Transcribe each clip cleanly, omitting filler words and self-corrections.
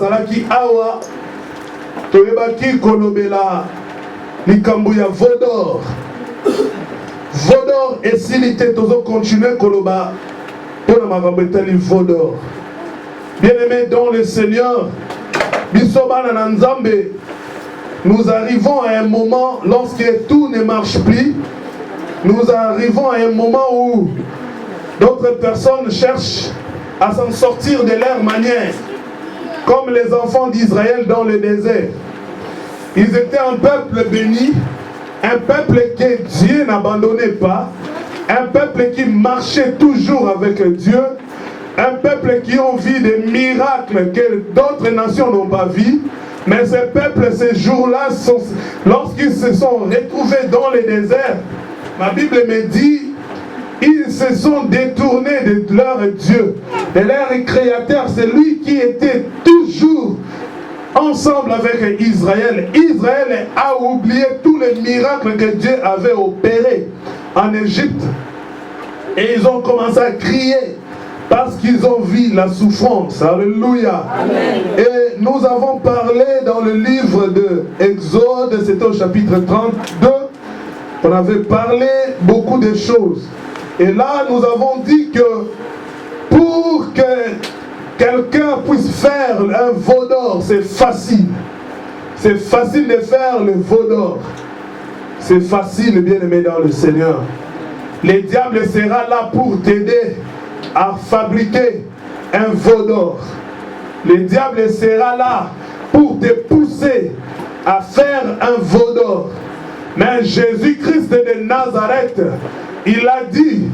Salaki awa toyebaki kolobela likambo ya Vodor. Vodor esilite tozo continuer koloba pona makambo etali Vodor. Bien-aimés dans le Seigneur, bisobana na Nzambe, nous arrivons à un moment lorsque tout ne marche plus. Nous arrivons à un moment où d'autres personnes cherchent à s'en sortir de leur manière, comme les enfants d'Israël dans le désert. Ils étaient un peuple béni, un peuple que Dieu n'abandonnait pas, un peuple qui marchait toujours avec Dieu, un peuple qui a vu des miracles que d'autres nations n'ont pas vus. Mais ce peuple, ces jours-là, lorsqu'ils se sont retrouvés dans le désert, ma Bible me dit, ils se sont détournés de leur Dieu, de leur Créateur, c'est lui qui était toujours ensemble avec Israël. Israël a oublié tous les miracles que Dieu avait opérés en Égypte. Et ils ont commencé à crier parce qu'ils ont vu la souffrance. Alléluia. Amen. Et nous avons parlé dans le livre de Exode, c'était au chapitre 32. On avait parlé beaucoup de choses. Et là, nous avons dit que pour que quelqu'un puisse faire un veau d'or, c'est facile. C'est facile de faire le veau d'or. C'est facile, bien-aimé dans le Seigneur. Le diable sera là pour t'aider à fabriquer un veau d'or. Le diable sera là pour te pousser à faire un veau d'or. Mais Jésus-Christ de Nazareth, il a dit,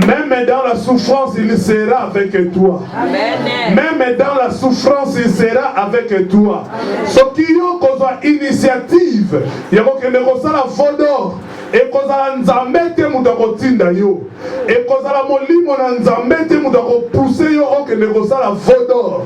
même dans la souffrance, il sera avec toi. Amen. Même dans la souffrance, il sera avec toi. Ce qui est une initiative, il y a un veau d'or. Et qu'on a nzambe te mutako tinda yo. Et qu'on a molimo na nzambe te mutako pousser yo o que negosala Vodor.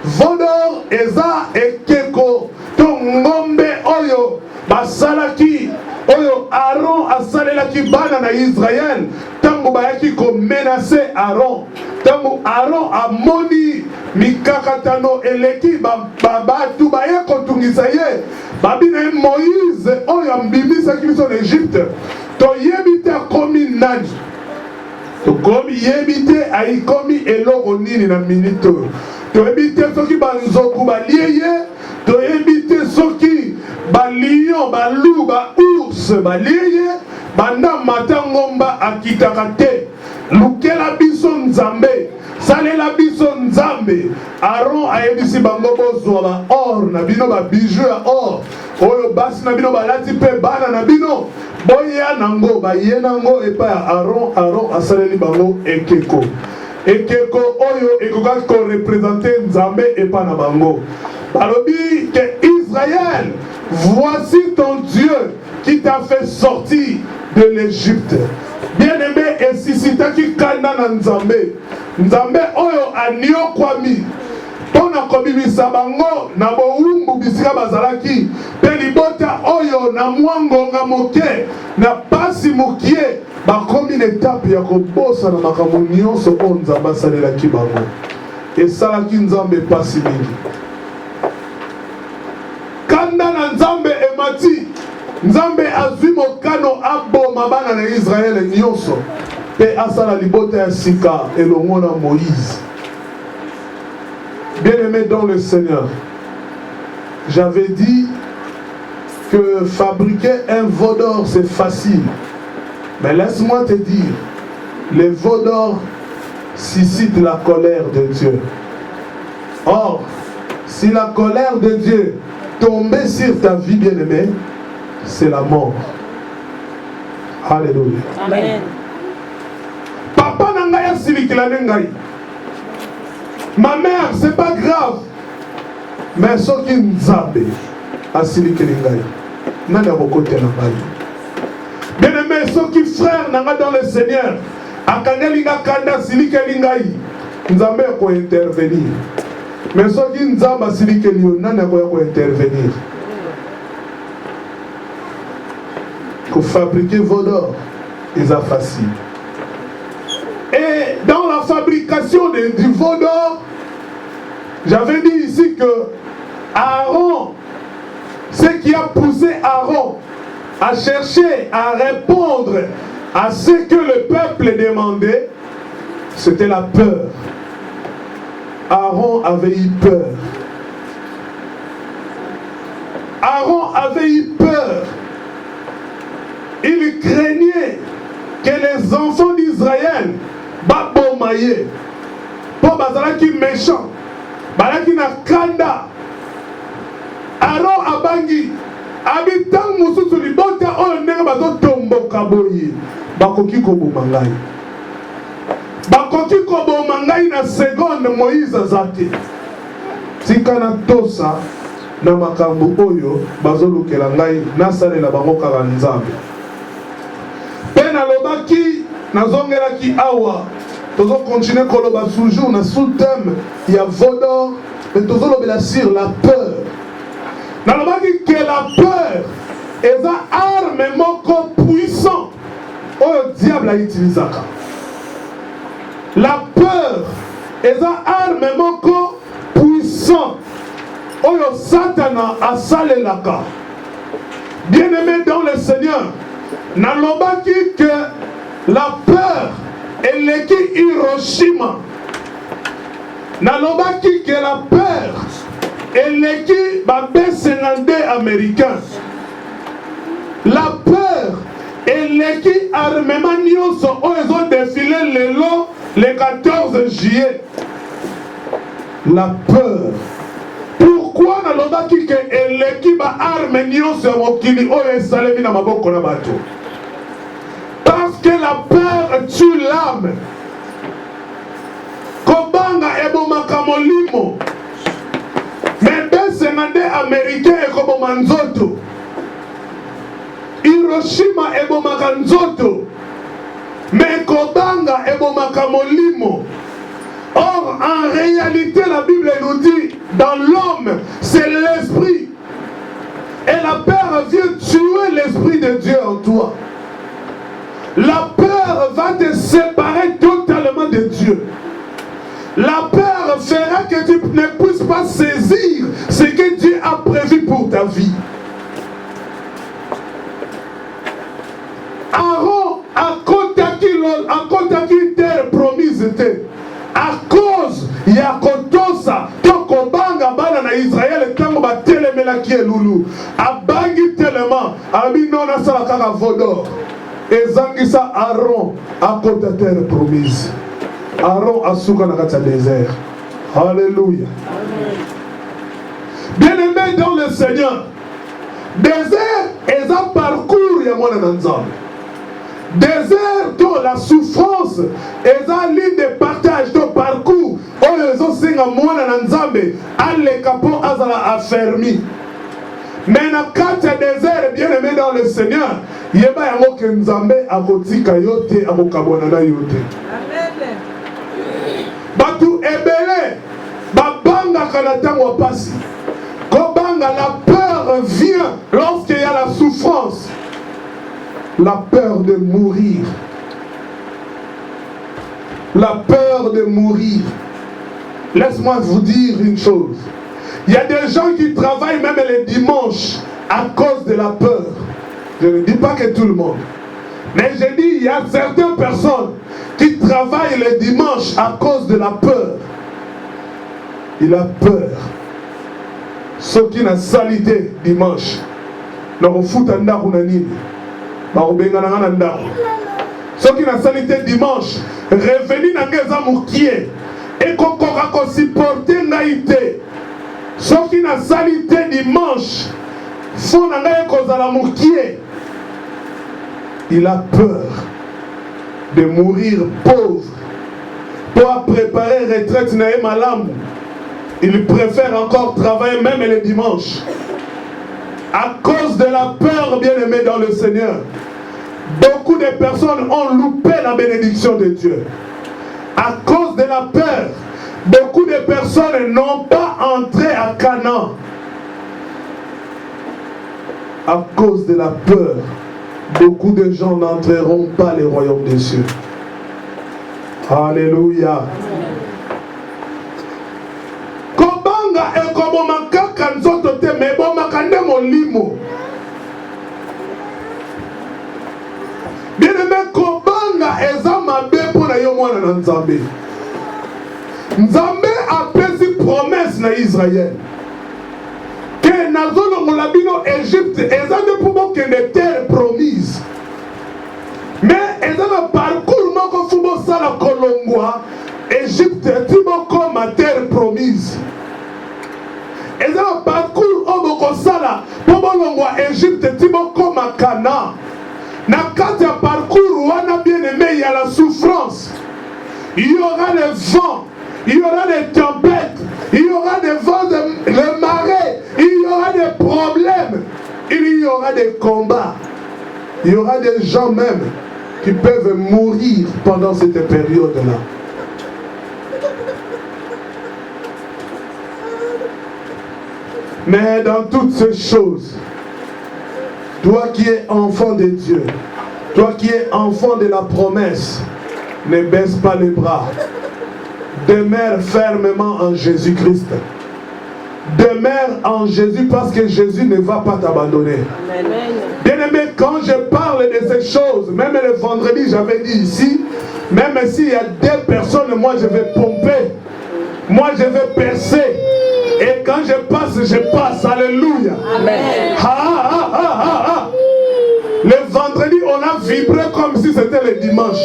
Vodor eza ekeko to ngombe oyo basalaki oyo Aaron asalelaki bana na Israël tango bayaki ko menacer Aaron. Tango Aaron amoni mikakatano eleki batu baye kotungisa ye. Babine Moïse oyo ambimisaki biso en Égypte. To yebite akomi nani. To komi yebite aikomi eloko nini na minito. To yebite soki banzoku baliye. To yebite soki balion, balou, ours baliye. Banda matangomba akitaka te. Lukela biso nzambe. Salela biso nzambe. Aaron ayebisi bango bozwa ba or na bino ba bijou ya or. Oyo basi na bino balati pe bana na bino. Boya nango ba yenango epa ya Aaron asaleli bango ekeko. Ekeko oyo ekoka ko représenter nzambe epa na bango. Balobi que Israël, voici ton Dieu qui t'a fait sortir de l'Égypte. Bien-aimé, et si sitaki kanda na nzambe. Nzambe oyo anio kwami pona kobimisa bango na boumbu bisika bazalaki pe libota oyo na mwangonga moke na pasi mokie bakomi na etape ya kobosa na makambo nyonso oyo nzambe asalelaki bango esalaki nzambe pasi mingi. Kanda na nzambe emati nzambe azwi mokano aboma bana na Israele nyonso pe asala libota ya sika elongo na Moïse. Bien-aimé dans le Seigneur, j'avais dit que fabriquer un veau d'or c'est facile. Mais laisse-moi te dire, le veau d'or suscite la colère de Dieu. Or, si la colère de Dieu tombait sur ta vie, bien-aimé, c'est la mort. Alléluia. Amen. Papa nangaya silikilane ngai. Ma mère, c'est pas grave. Mais ce qui nzambe a silikili ngai. Nana bokote na ngai. Bien-aimé, ce qui frère nanga dans le Seigneur, akangeli nga kanda silikili ngai. Nzambe ko intervenir. Mais ce qui nzamba silikili yo nana ko intervenir. Pour fabriquer vos d'or, c'est facile. Et dans la fabrication du veau d'or, j'avais dit ici que Aaron a cherché à répondre à ce que le peuple demandait, c'était la peur. Aaron avait eu peur. Aaron avait eu peur. Il craignait que les enfants d'Israël babomaye pour bazalaki méchant balaki na kanda. Aaron abangi abitang mususu libota oyo ndenge bazotomboka boye bakoki koboma ngai, bakoki koboma ngai na seconde. Moïse aza te, tika na tosa na makambo oyo bazolukela ngai nasalela bango kaka Nzambe. Pe nalobaki nazongelaki awa tozo continuer koloba toujours na sous-thème ya Vodor, mais tozolobela sur la peur. Nalobaki que la peur est une arme moko puissant oyo diable a utilisé. La peur est une arme moko puissant oyo Satan a salelaka. Bien-aimé dans le Seigneur, nalobaki que la peur est l'équipe Hiroshima. Nalobaki que la peur est l'équipe B-52 américain. La peur est l'équipe armement nyonso où ils ont défilé le 14 juillet. La peur. Pourquoi nalobaki que l'équipe arme nyonso mokili oyo esalemi na maboko na bato? Parce que la peur tue l'âme. Kobanga ebomaka molimo. Mais B-52 américain ekoboma nzoto. Hiroshima ebomaka nzoto. Mais Kobanga ebomaka molimo. Or, en réalité, la Bible nous dit, dans l'homme, c'est l'esprit. Et la peur vient tuer l'esprit de Dieu en toi. La peur va te séparer totalement de Dieu. La peur fera que tu ne puisses pas saisir ce que Dieu a prévu pour ta vie. Aaron a contacté terre promise. À cause Yakotosa, Tokobanga bana na Israël, tango ba telemela ki elulu. Abangi tellement, abi non asala kaka Vodor. Ezangisa Aaron à côté terre promise. Aaron a souka na kati désert. Alléluia. Bien-aimé dans le Seigneur, désert est un parcours ya mwana na Nzambe. Désert, la souffrance est en ligne de partage de parcours. Oh, les autres signes à moi, Nzambe, allez capo azala affermi. Mais dans le désert, bien aimé dans le Seigneur, il y a un que Nzambe a côté kayote à Mokabonana yote. Amen. Batu ebele, babanga kanata wapasi. Kobanga, la peur vient lorsqu'il y a la souffrance. La peur de mourir. La peur de mourir. Laisse-moi vous dire une chose. Il y a des gens qui travaillent même les dimanches à cause de la peur. Je ne dis pas que tout le monde. Mais je dis, il y a certaines personnes qui travaillent les dimanches à cause de la peur. Il a peur. Ce qui n'a salité dimanche. Dans le foot à Ndarounanine. Ce qui n'a salité dimanche, revenu dans les amoukiers et qu'on a supporté naïté. Ce qui n'a salité dimanche, son il a peur de mourir pauvre pour préparer retraite naïe malam. Il préfère encore travailler même le dimanche. À cause de la peur, bien-aimé dans le Seigneur, beaucoup de personnes ont loupé la bénédiction de Dieu. À cause de la peur, beaucoup de personnes n'ont pas entré à Canaan. À cause de la peur, beaucoup de gens n'entreront pas le royaume des cieux. Alléluia. Kobanga et kobomaka kanzoto te mebo makande molimo. mwana na Nzambe. Nzambe apesi promesse na Israël. Que nazolongola bino Égypte ezande pour bokende terre promise. Mais ezana parcours moko fubo sala kolongwa Égypte tiboko ma terre promise. Ezana parcours oboko sala pobolongwa Égypte tiboko ma Canaan. Na kati ya parcours wana bien aimé, il y a la souffrance. Il y aura les vents, il y aura les tempêtes, il y aura des vents, les marées, il y aura des problèmes, il y aura des combats. Il y aura des gens même qui peuvent mourir pendant cette période-là. Mais dans toutes ces choses, toi qui es enfant de Dieu, toi qui es enfant de la promesse, ne baisse pas les bras. Demeure fermement en Jésus-Christ. Demeure en Jésus parce que Jésus ne va pas t'abandonner. Bien-aimé, quand je parle de ces choses, même le vendredi, j'avais dit ici, même s'il y a des personnes, moi je vais pomper, moi je vais percer. Et quand je passe. Alléluia. Amen. Le vendredi, on a vibré comme si c'était le dimanche.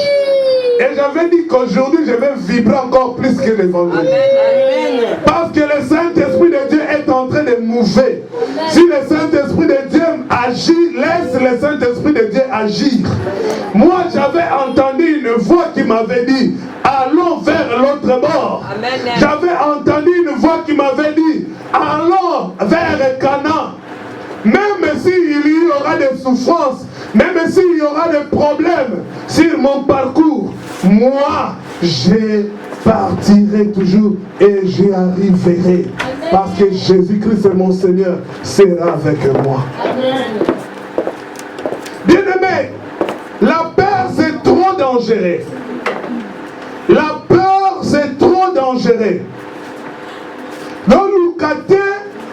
Et j'avais dit qu'aujourd'hui, je vais vibrer encore plus que le vendredi. Amen. Parce que le Saint-Esprit de Dieu est en train de mouver. Si le Saint-Esprit de Dieu agit, laisse le Saint-Esprit de Dieu agir. Moi, j'avais entendu une voix qui m'avait dit, allons vers l'autre bord. J'avais entendu une voix qui m'avait dit, allons vers Canaan. Même s'il y aura des souffrances, même s'il y aura des problèmes sur mon parcours, moi, je partirai toujours et j'y arriverai. Parce que Jésus-Christ, mon Seigneur, sera avec moi. Bien-aimé, la peur, c'est trop dangereux. La peur, c'est trop dangereux. Dans le cas,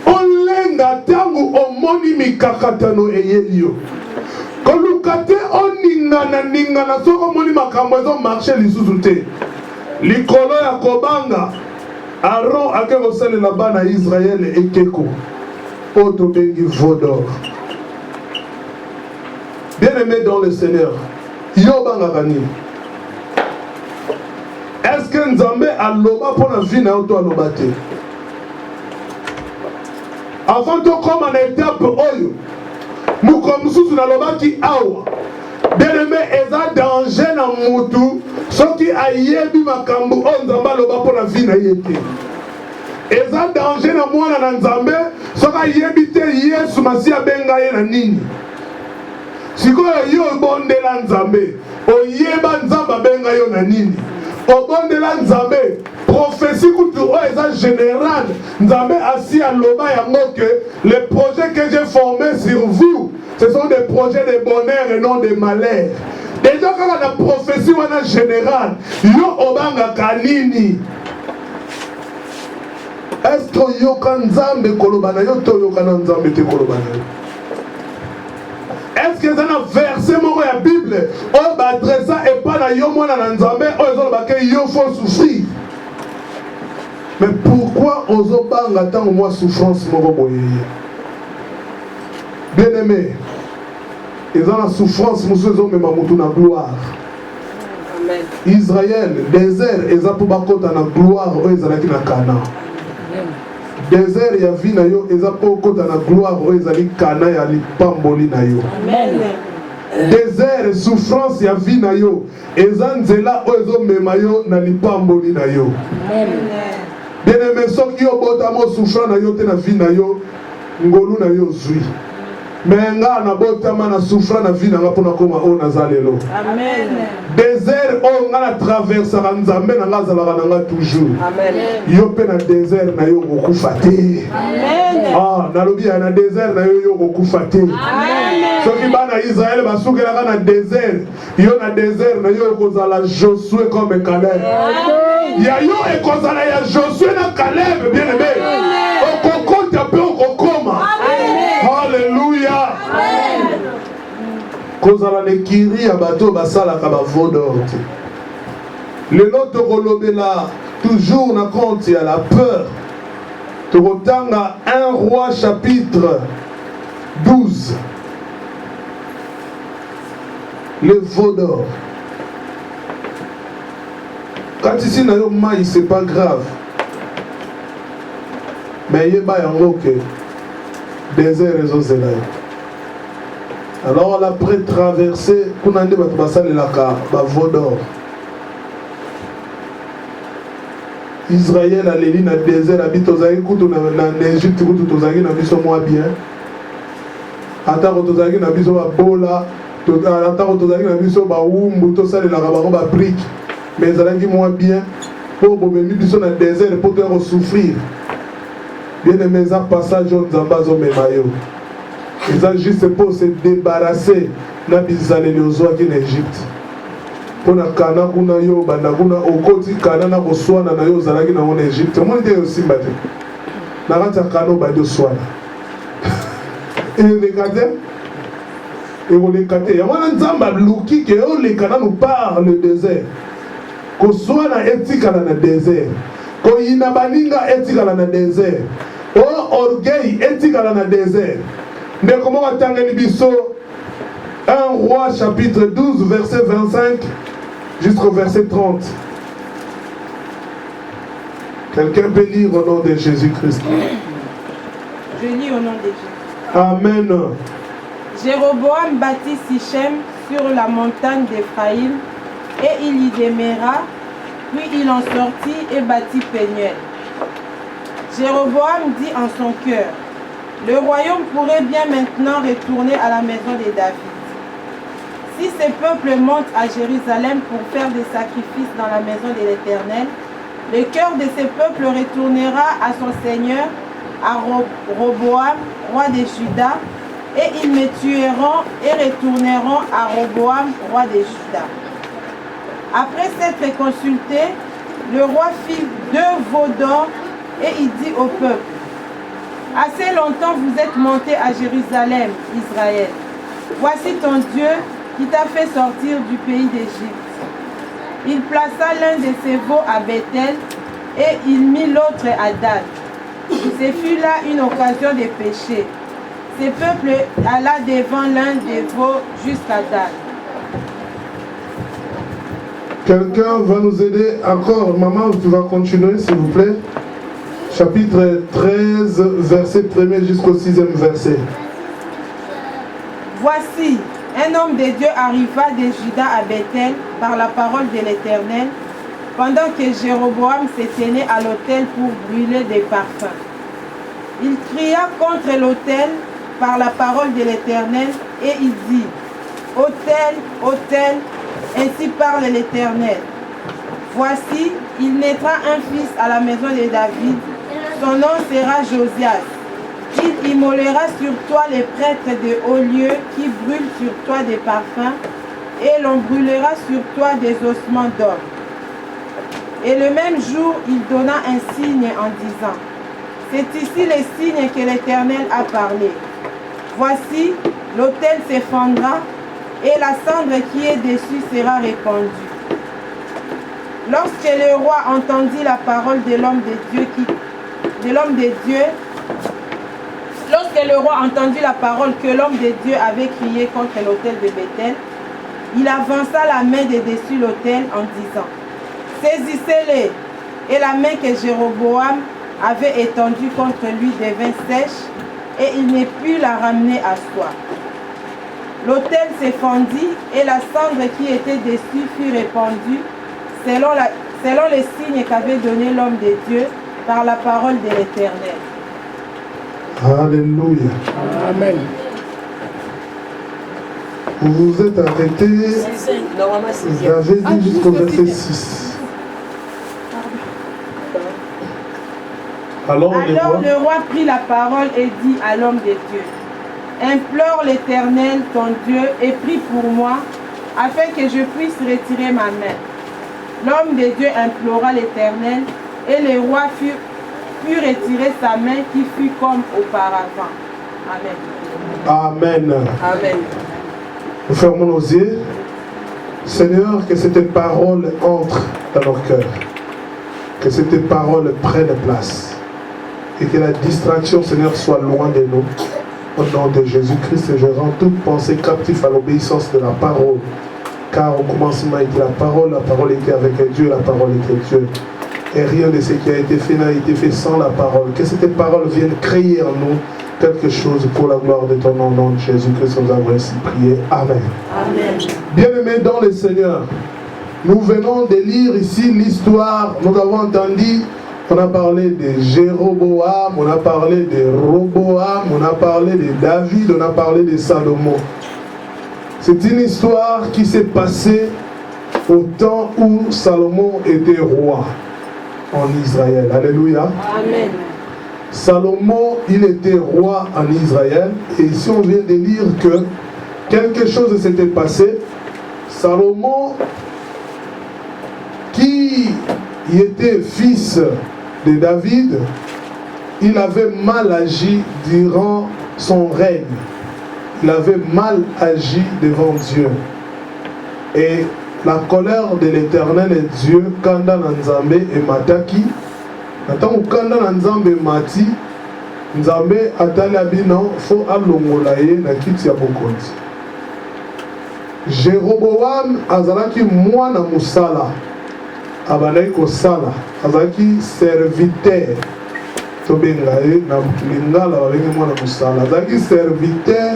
on lenga tangu omoni mikakatano eyelio. Kolukate oningana soko moni makambo ezo marché lisusu te. Likolo ya kobanga Aaron akekosalela bana Israël ekeko. Oto bengi vodor. Bien-aimé dans le Seigneur, yobanga kani. Est-ce que Nzambe aloba pour la vie na oto aloba te? Avant de comme en étape oyo, nous comme sous na loba ki awa. Bien-aimé, eza danger na mutu, so ki ayebi makambu o Nzamba loba pour la vie na yete. Eza danger na mwana na Nzambe, so ka ayebi te Yesu Masiya benga ye na nini. Sikoyo yo bondela Nzambe, oyeba Nzamba benga yo na nini. Obondela Nzambe, prophétie kutu eza général. Nzambe assis à loba yango que les projets que j'ai formés sur vous, ce sont des projets de bonheur et non de malheur. Déjà quand la prophétie wana générale, yo obanga kanini. Est-ce que yo kan Nzambe kolobana yo to yo kan Nzambe te kolobana? Est-ce que ça a versé mon la Bible? On va adresser ça et pas la yo mona na Nzambe, on va que yo faut souffrir. Mais pourquoi ozo banga tant moi souffrance moko boye? Bien-aimé, ils ont la souffrance monsieur zo même mutu na gloire. Amen. Israël désert eza pour bakota na gloire o ezalaki na Canaan. Désert ya vie na yo eza pour kota na gloire o ezali Canaan ya lipamboli na yo. Amen. Désert souffrance ya vie na yo eza nzela o ezo mema yo na lipamboli na yo. Amen. Bien-aimé, soki yo botamo souffrant na yo te na vie na yo, ngolu na yo zui. Mais nga na botama na souffrant na vie na nga pona koma o nazalelo. Amen. Désert o nga na traverse ka Nzambe na nga zalaka na nga toujours. Amen. Yo pe na désert na yo kokufa te. Amen. Ah, na lobi na désert na yo kokufa te. Amen. Soki bana Israël basukela na désert, yo na désert na yo kozala Josué comme Caleb. Ya yo ekozala ya Josué na Caleb, bien aimé. Okokota pe okokoma. Alléluia. Kozala ne kiri ya bato basala ka ba vodor. Les lots de là, toujours na compte, il y a la peur. Tu retournes à 1 Roi chapitre 12. Le veau d'or. Quand ici, c'est pas grave. Mais il y a un désert et des alors, après traverser, on a dit que le veau d'or. Israël a les lignes dans le désert, habite aux Aïkoutou, en Égypte, aux Aïkoutou, n'a pas moins bien. Attends, aux Aïkoutou, n'a pas bola. Attends, aux Aïkoutou, n'a pas oumbu, tout ça, il a pas brique. Mais ça a moins bien. Pour que nous puissions dans le désert, pour te souffrir. Bien aimé, ça passage aux Zambazo Memayo. Ils ont juste pour se débarrasser de l'Égypte. Pour que Kana kuna yo banda kuna okoti Kana na koswana na yo zalaki na ngone Egypte. Moi ndé aussi mbate. Na kata Kana ba de swana. Et les cadets et on les cadets. Ya wana nzamba luki ke o les Kana nous parle le désert. Ko swana etika na désert. Ko ina baninga etika na désert. O orgueil etika na désert. Mais comment attendre biso 1 Roi chapitre 12 verset 25 jusqu'au verset 30. Quelqu'un peut lire au nom de Jésus-Christ. Je lis au nom de Jésus. Amen. Jéroboam bâtit Sichem sur la montagne d'Éphraïm et il y demeura, puis il en sortit et bâtit Pénuel. Jéroboam dit en son cœur, le royaume pourrait bien maintenant retourner à la maison de David. Si ces peuples montent à Jérusalem pour faire des sacrifices dans la maison de l'Éternel, le cœur de ces peuples retournera à son seigneur, à Roboam, roi de Juda, et ils me tueront et retourneront à Roboam, roi de Juda. Après s'être consulté, le roi fit 2 veaux d'or et il dit au peuple, assez longtemps vous êtes montés à Jérusalem, Israël. Voici ton Dieu qui t'a fait sortir du pays d'Égypte. Il plaça l'un de ses veaux à Bethel et il mit l'autre à Dan. Ce fut là une occasion de pécher. Ce peuple alla devant l'un des veaux jusqu'à Dan. Quelqu'un va nous aider encore. Maman, tu vas continuer s'il vous plaît. Chapitre 13, verset 1er jusqu'au 6e verset. Voici, un homme de Dieu arriva de Juda à Bethel par la parole de l'Éternel, pendant que Jéroboam se tenait à l'autel pour brûler des parfums. Il cria contre l'autel par la parole de l'Éternel et il dit, autel, autel, ainsi parle l'Éternel. Voici, il naîtra un fils à la maison de David, son nom sera Josias. Il immolera sur toi les prêtres de haut lieu qui brûlent sur toi des parfums, et l'on brûlera sur toi des ossements d'hommes. Et le même jour, il donna un signe en disant, c'est ici le signe que l'Éternel a parlé. Voici, l'autel s'effondra, et la cendre qui est dessus sera répandue. Lorsque le roi entendit la parole de l'homme de Dieu, lorsque le roi entendit la parole que l'homme de Dieu avait crié contre l'autel de Bethel, il avança la main de dessus l'autel en disant, saisissez-les. Et la main que Jéroboam avait étendue contre lui devint sèche, et il ne put la ramener à soi. L'autel s'effondit, et la cendre qui était dessus fut répandue, selon les signes qu'avait donné l'homme de Dieu par la parole de l'Éternel. Alléluia. Amen. Vous vous êtes arrêté, vous avez dit jusqu'au verset 6. Alors le roi prit la parole et dit à l'homme de Dieu, implore l'Éternel, ton Dieu, et prie pour moi, afin que je puisse retirer ma main. L'homme de Dieu implora l'Éternel, et le roi put retirer sa main qui fut comme auparavant. Amen. Amen. Amen. Nous fermons nos yeux. Seigneur, que cette parole entre dans nos cœurs. Que ces paroles prennent place. Et que la distraction, Seigneur, soit loin de nous. Au nom de Jésus-Christ, je rends toute pensée captive à l'obéissance de la parole. Car au commencement était la parole était avec Dieu, la parole était Dieu. Et rien de ce qui a été fait n'a été fait sans la parole. Que cette parole vienne créer en nous quelque chose pour la gloire de ton nom, au nom de Jésus-Christ, nous avons ainsi prié. Amen. Amen. Bien-aimés dans le Seigneur, nous venons de lire ici l'histoire. Nous avons entendu, on a parlé de Jéroboam, on a parlé de Roboam, on a parlé de David, on a parlé de Salomon. C'est une histoire qui s'est passée au temps où Salomon était roi en Israël. Alléluia. Amen. Salomon, il était roi en Israël. Et ici, on vient de lire que quelque chose s'était passé. Salomon, qui était fils de David, il avait mal agi durant son règne. Il avait mal agi devant Dieu. Et la colère de l'Éternel est Dieu, Kanda Nzambe et Mataki. Attends, Kanda Nzambe Mati, Nzambe Atali Abino, fo alongolaye na kiti ya bokonzi. Jéroboam azalaki mwana musala, abandaki kosala, azalaki serviteur. Tobengaye na lingala babengi mwana musala, azalaki serviteur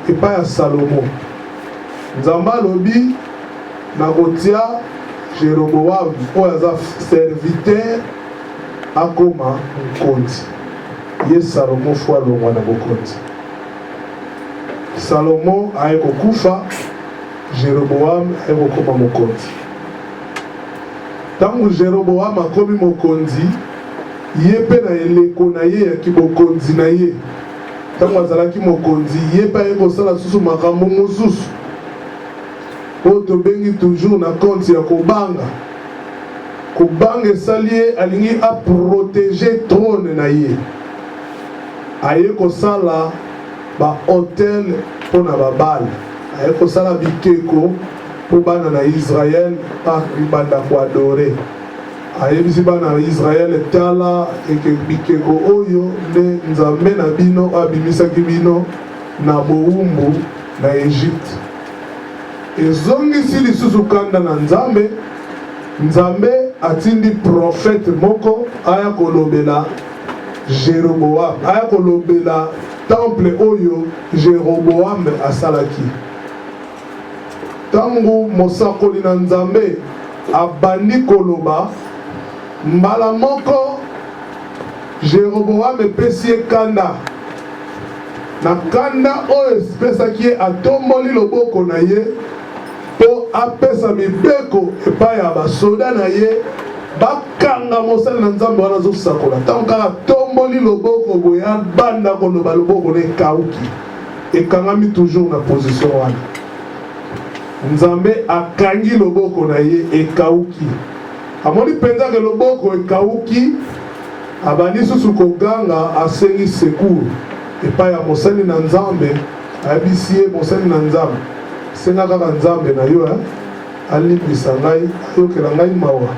epai ya Salomo. Nzambe alobi na kotia Jéroboam oyo aza serviteur akoma mokonzi. Ye Salomo fo alongwa na bokonzi. Salomo aye kokufa, Jéroboam aye kokoma mokonzi. Tangu Jéroboam akomi mokonzi, ye pe na eleko na ye ya kibokonzi na ye. Tangu azalaki mokonzi, ye pa ye kosala susu makambo mosusu. Oyo tobengi toujours na compte ya kobanga. Kobanga esali ye alingi aprotéger trône na ye. Aye kosala ba hôtel mpo na babale. Aye kosala bikeko mpo bana na Israël pa banda koadore. Ayebisi bana Israël tala eke bikeko oyo nde Nzambe na bino abimisaki bino na bowumbu na Egypte. Ezongisi lisusu kanda na Nzambe. Nzambe atindi prophète moko aya kolobela Jéroboam, aya kolobela temple oyo Jéroboam asalaki. Tangu mosakoli na Nzambe abandi koloba, mbala moko Jéroboam epesi ye kanda. Na kanda oyo espesaki ye atomboli loboko na ye po apesa mibeko epai ya basoda na ye bakanga mosali na Nzambe wana azosakola. Tango kaka tomboli loboko boye abanda koloba loboko na ekauki, ekangami toujours na position wana. Nzambe akangi loboko na ye ekauki. Amoni penza ke loboko ekauki, abandi susu koganga asengi secours epai ya mosali na Nzambe. Ayebisi ye mosali na Nzambe, senga kaka Nzambe na yo alipisa ngai, ayokela ngai mawa,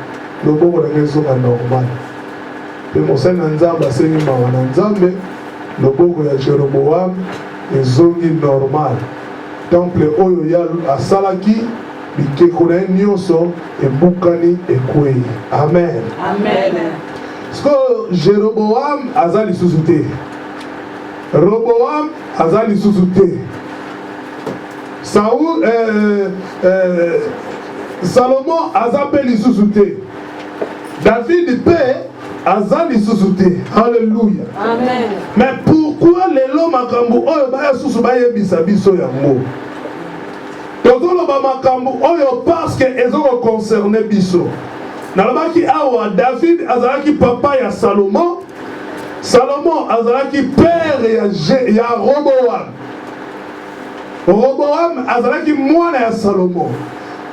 loboko na ngai ezonga normal. Pe mosali na Nzambe asengi mawa na Nzambe, loboko ya Jéroboam ezongi normal. Temple oyo ya asalaki bikeko na ye nyonso ebukani ekwei. Amen. Amen. Sko Jéroboam aza lisusu te, Roboam aza lisusu te, Salomon aza pe lisusu te, David pe aza lisusu te. Alléluia. Amen. Mais pourquoi lelo makambo oyo baya susu bayebisa biso yango? Tozoloba makambo oyo parce que ezoko concerner biso. Nalobaki awa David azalaki papa ya Salomon, Salomon azalaki père ya Roboam, Roboam azalaki mwana ya Salomon.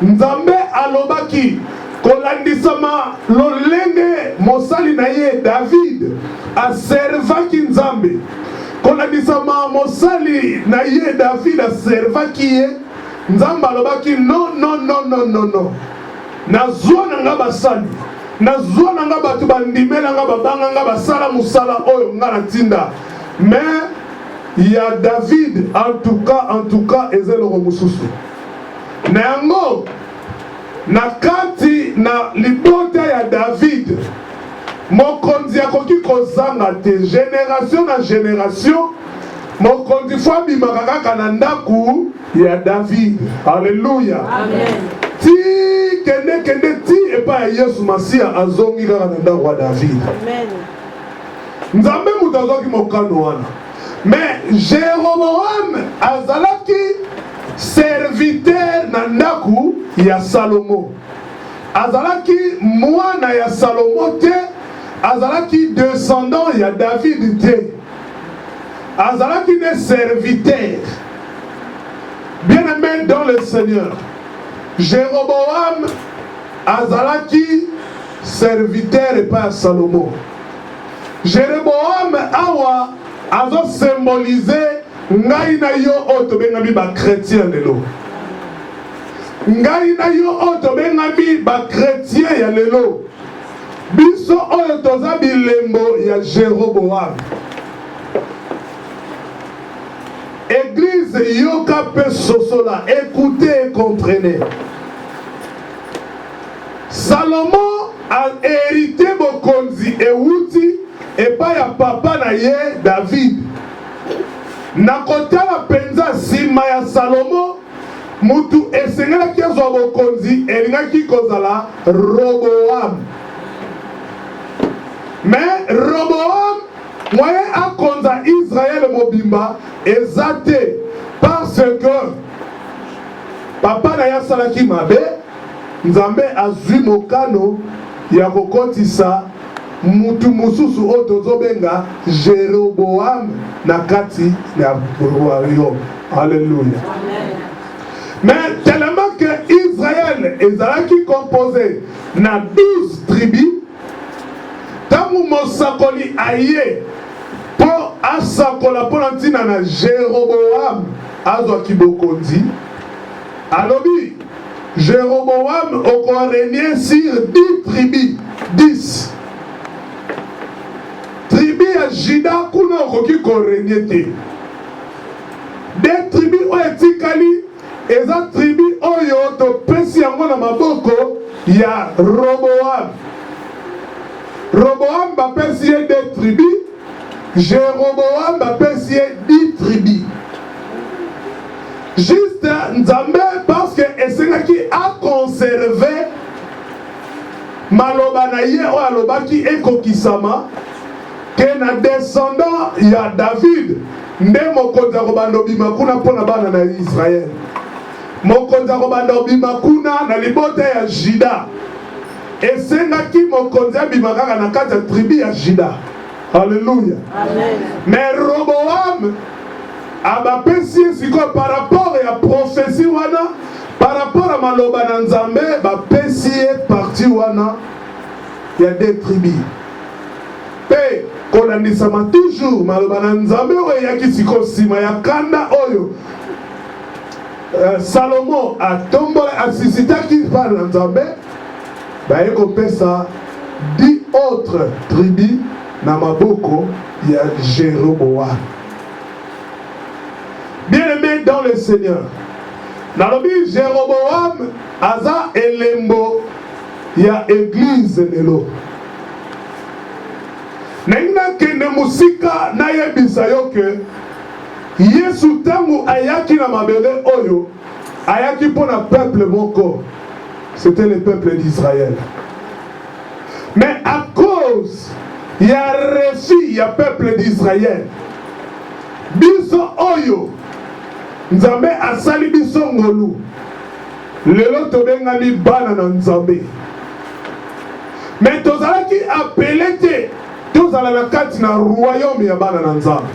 Nzambe alobaki kolandisama lolenge mosali na ye David aservaki Nzambe, kolandisama mosali na ye David aservaki ye. Nzambe alobaki non non non non non non, nazwa na nga basali, nazwa na nga bato bandimela nga babanga nga basala musala oyo nga na tinda. Mais il y a David en tout cas ezeloko mususu. Na yango na kati na libota ya David mokonzi akoki kozanga te génération na génération. Mokonzi fo abimaka kaka na ndaku ya David. Alléluia. Amen. Ti kende ti epa ya Yesu Masia azongi kaka na ndaku ya David. Amen. Nzambe mutu azwaki mokano wana. Mais Jéroboam azalaki serviteur na ndaku ya Salomo. Azalaki mwana ya Salomo te, azalaki descendant ya David te. Azalaki des serviteurs. Bien-aimé dans le Seigneur, Jéroboam azalaki serviteur et pas Salomon. Jéroboam awa azo symboliser ngai na yo oto bengami ba chrétien lelo. Ngai na yo oto bengami ba chrétien ya lelo. Biso oyo toza bilembo ya Jéroboam. Église yoka pe sosola, écoutez et comprenez. Salomon a hérité bokonzi et wuti et pas ya papa na ye David. Na kota la penza sima ya Salomo mutu esengela kiazwa bokonzi elingaki kozala Roboam. Mais Roboam moyen akonza Israël mobimba ezate parce que papa na ya salaki mabe nzambe azwi mokano ya kokotisa mutu mususu otozobenga Jéroboam na kati na royaume. Alléluia. Mais tellement que Israël ezalaki composé na 12 tribus, tangu mosakoli aye po asakola po ntina na Jéroboam azwaki bokonzi, alobi Jéroboam oko régner sur 10 tribus, 10. Tribu ya Juda kuna okoki ko régner te. Des tribus oyo etikali eza tribu oyo topesi yango na maboko ya Roboam. Roboam bapesi ye des tribus, Jéroboam bapesi ye 10 tribus. Juste Nzambe parce que esengaki a conservé maloba na ye oyo alobaki ekokisama ke na descendant ya David nde mokonzi akobanda obima kuna mpona bana na Israël. Mokonzi akobanda obima kuna na libota ya Juda. Esengaki mokonzi abima kaka na kati ya tribu ya Juda. Alléluia. Amen. Mais Roboam abapesi siko par rapport ya prophétie wana, par rapport à maloba na Nzambe bapesi parti wana ya des tribus. Pe kolandisama toujours maloba na Nzambe oyo yaki siko sima ya kanda oyo Salomo atombola asisitaki par na Nzambe baye kopesa 10 autres tribus na maboko ya Jéroboam. Bien-aimé dans le Seigneur, nalobi Jéroboam aza elembo ya église lelo. Naina kende musika na yebisa yo ke Yesu tangu ayaki na mabele oyo ayaki pona peuple moko, c'était le peuple d'Israël. Mais à cause il y a refus ya peuple d'Israël, biso oyo Nzambe asali biso ngolu lelo tobengami bana na Nzambe. Mais tozalaki appelé te tozala na kati na royaume ya bana na Nzambe.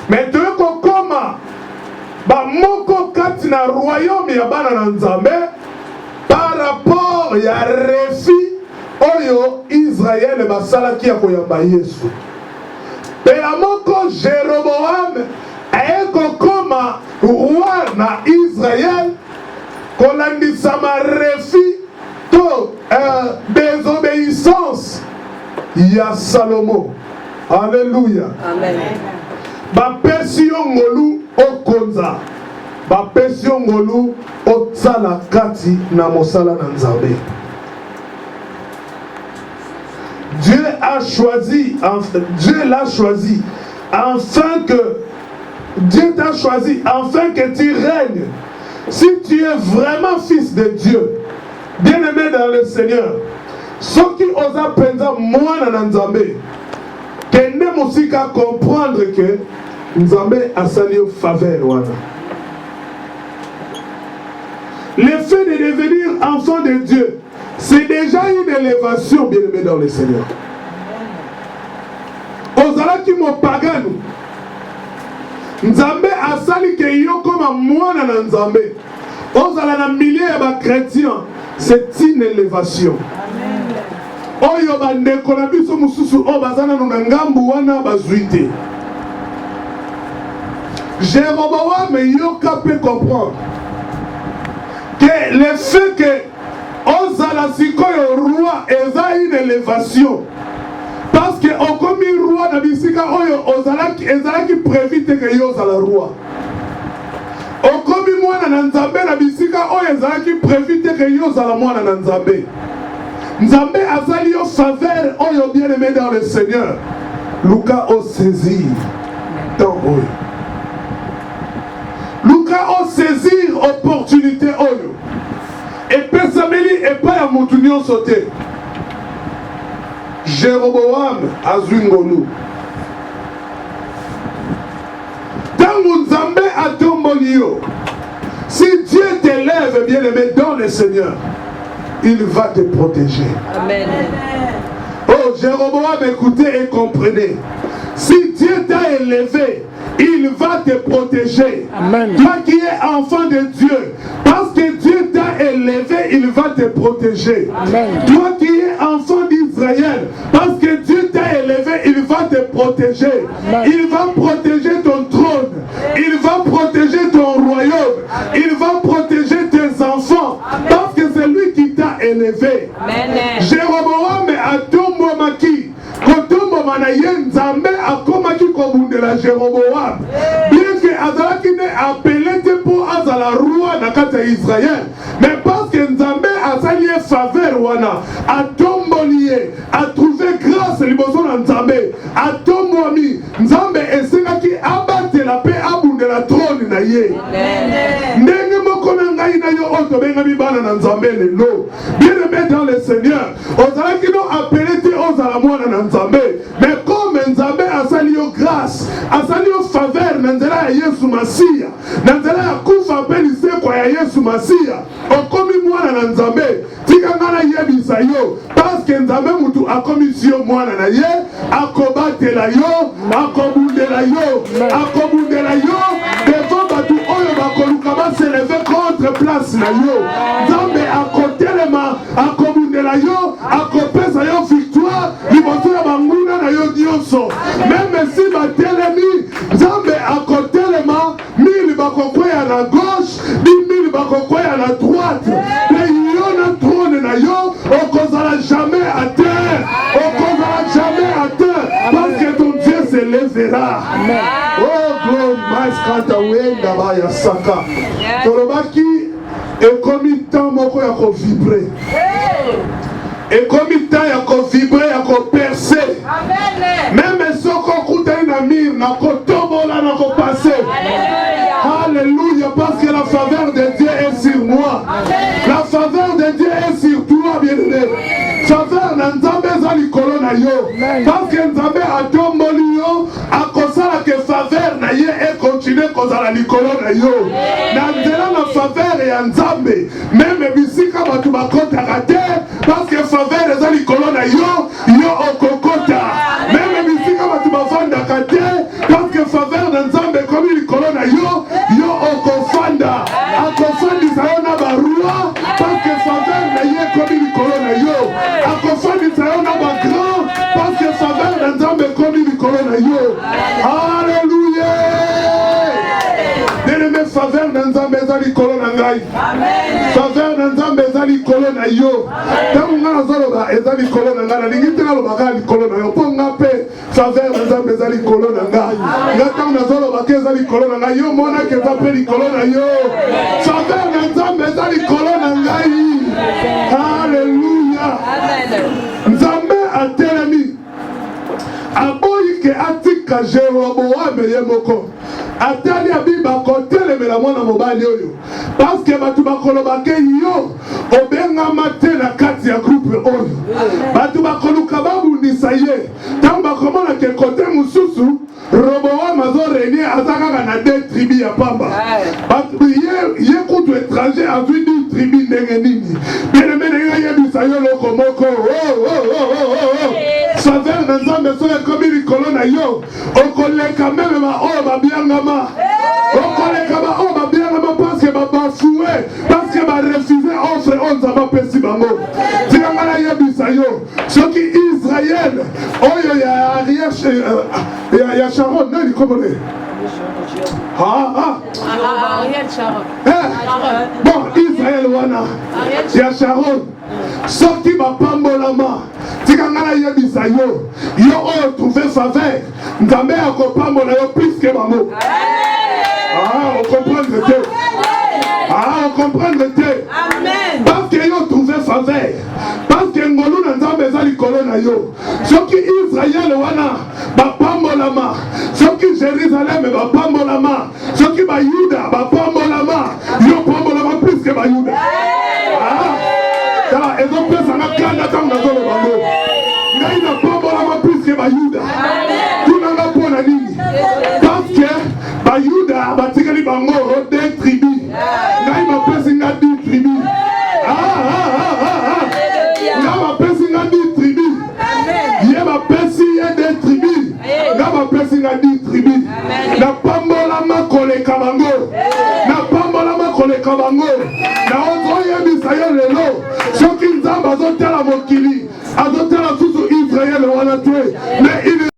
Mais toyeko koma ba moko kati na royaume ya bana na Nzambe par rapport ya refus oyo Israël basalaki ya koyamba Yesu. Pe ya moko Jéroboam ayeko koma roi na Israël kolandisama refus ya Salomo. Alléluia. Amen. Bapesi yo ngolu okonza. Bapesi yo ngolu otsala kati na mosala na Nzambe. Dieu l'a choisi afin que Dieu t'a choisi afin que tu règnes. Si tu es vraiment fils de Dieu, bien-aimé dans le Seigneur, ceux qui osent penser moi dans Nzambe, kende musika comprendre que Nzambe a sali faveur wana. Le fait de devenir enfant de Dieu, c'est déjà une élévation, bien-aimé dans le Seigneur. Ozala ki mo pagano. Nzambe asali ke yo comme mwana na Nzambe. Ozala na milliers de chrétiens, c'est une élévation. Oyo bandeko na biso mususu o bazana na ngambu wana bazuite. Jéroboam yoka peut comprendre que le fait que ozala sikoyo roi eza une élévation. Parce que au komi roi na bisika oyo ezalaki prévu que yo ozala roi. Au komi mwana na Nzambe na bisika oyo ezalaki prévu que yo ozala mwana na Nzambe. Nzambe azali yo faveur oyo bien-aimé dans le Seigneur. Luka o saisir temps oyo. Luka o saisir opportunité oyo. Et pesameli et pas ya mutu nyonso te. Jéroboam azwi ngolu. Tango Nzambe atomboli yo. Si Dieu t'élève bien-aimé dans le Seigneur, il va te protéger. Amen. Oh, Jéroboam, écoutez et comprenez. Si Dieu t'a élevé, il va te protéger. Amen. Toi qui es enfant de Dieu, parce que Dieu t'a élevé, il va te protéger. Amen. Toi qui es enfant d'Israël, parce que Dieu t'a élevé, il va te protéger. Amen. Il va protéger ton trône. Il va protéger ton royaume. Il va protéger tes enfants. Parce que c'est lui qui t'a élevé. Amen. Jéroboam a tombomaki. Kotombo manaye Nzambe akomaki kobundela Jéroboam. Bien que azalaki ne appelé te pour azala roi na kati ya Israël, mais parce que Nzambe asali faveur wana atomboli a trouvé grâce liboso na Nzambe atombomi Nzambe esengaki abatela pe abundela trône na ye. Ndenge moko na ngai na yo oto benga bibana na Nzambe lelo. Bien-aimé dans le Seigneur, ozalaki no appelé te ozala mwana na Nzambe, mais comme Nzambe asali yo grâce, asali yo faveur na nzela ya Yesu Masiya, na nzela ya kufa pe lisekwa ya Yesu Masiya, okomi mwana na Nzambe, tika ngana yebisa yo, parce que Nzambe mutu akomi si yo mwana na ye, akobatela yo, akobundela yo, devant batu oyo bakoluka baselever contre place na yo. Nzambe akotelema, akobundela yo, akopesa yo victoire, liboso ya banguna na yo nyonso. Même si batelemi, Nzambe akotelema, 1000 bakokwea na gauche, 10 000 bakokwea na droite. Mais yo na trône na yo, okozala jamais à terre. Okozala jamais à terre. Parce que ton Dieu s'élèvera. Oh, gloire, maïskata wenda ba ya saka. Tolobaki, ekomi temps moko ya ko vibrer. Et comme il t'a vibrer, il a percé. Même si on a un amir, on a passé. Alléluia, parce que la faveur de Dieu est sur moi. La faveur de Dieu est sur toi, bien-aimé. Faveur na Nzambe za likolo na yo. Parce que Nzambe a tomboli yo, a kosala que faveur na ye et continue kozala likolo na yo. Na nzela na faveur ya Nzambe, même bisika batu bakota te, parce que faveur eza likolo na yo, yo okokota. Même bisika batu bavanda te, parce que faveur na Nzambe comme likolo na yo, yo okofanda. Akofandisa yo na barua, parce que faveur na ye comme likolo na yo. Akofandisa yo na bagrand, parce que faveur na Nzambe comme likolo na yo. Alléluia. Bien-aimé, faveur na Nzambe eza likolo na ngai. Faveur na Nzambe eza eza likolo na yo. Ntango nga nazoloba eza likolo na nga nalingi te nalobaka likolo na yo mpo nga mpe faveur na Nzambe eza likolo na ngai. Nga ntango nazoloba ke eza likolo na ngai yo monaka eza mpe likolo na yo. Faveur na Nzambe eza likolo na ngai. Alléluia. Nzambe atelemi aboyi ke atika Jeroboam ye moko atali abiba kotelemela mwana mobali oyo parce que batu bakoloba ke yo obengama te na kati ya groupe oyo batu bakoluka babundisa ye ntango bakomona ke kote mosusu Roboam azorenie aza kaka na de tribu ya pamba ye kutu étranger azwi di tribu ndenge nini bien-aimé ndenge yebisa yo loko moko faveur na Nzambe soki ekomi likolo na yo okoleka meme baoyo babiangama okoleka baoyo babiangama parce que babafue parce que barefuse offre oyo Nzambe apesi bango tika nga nayebisa yo soki Israel oyo ya Sharon nani komone bon Israel wana ya Sharon soki bapambolama tika nga nayebisa yo oyo trouve faveur Nzambe akopambola yo plus que bango. On comprendre te. On comprendre te. Amen. Parce que yo trouve faveur parce que ngolu na Nzambe eza likolo na yo soki Israel wana bapambolama soki Jérusalem bapambolama soki bayuda bapambolama yo pambolama plus que bayuda. ezopesanga kanda ntango nazoloba ngo ngai napambolama plus que bayuda tunanga mpo na nini parce que bayuda batikali bango de tribu ngai bapesi nga di tribu nga bapesi nga di tribu ye bapesi ye de tribu nga bapesi nga di tribu napambolama koleka bango napambolama koleka bango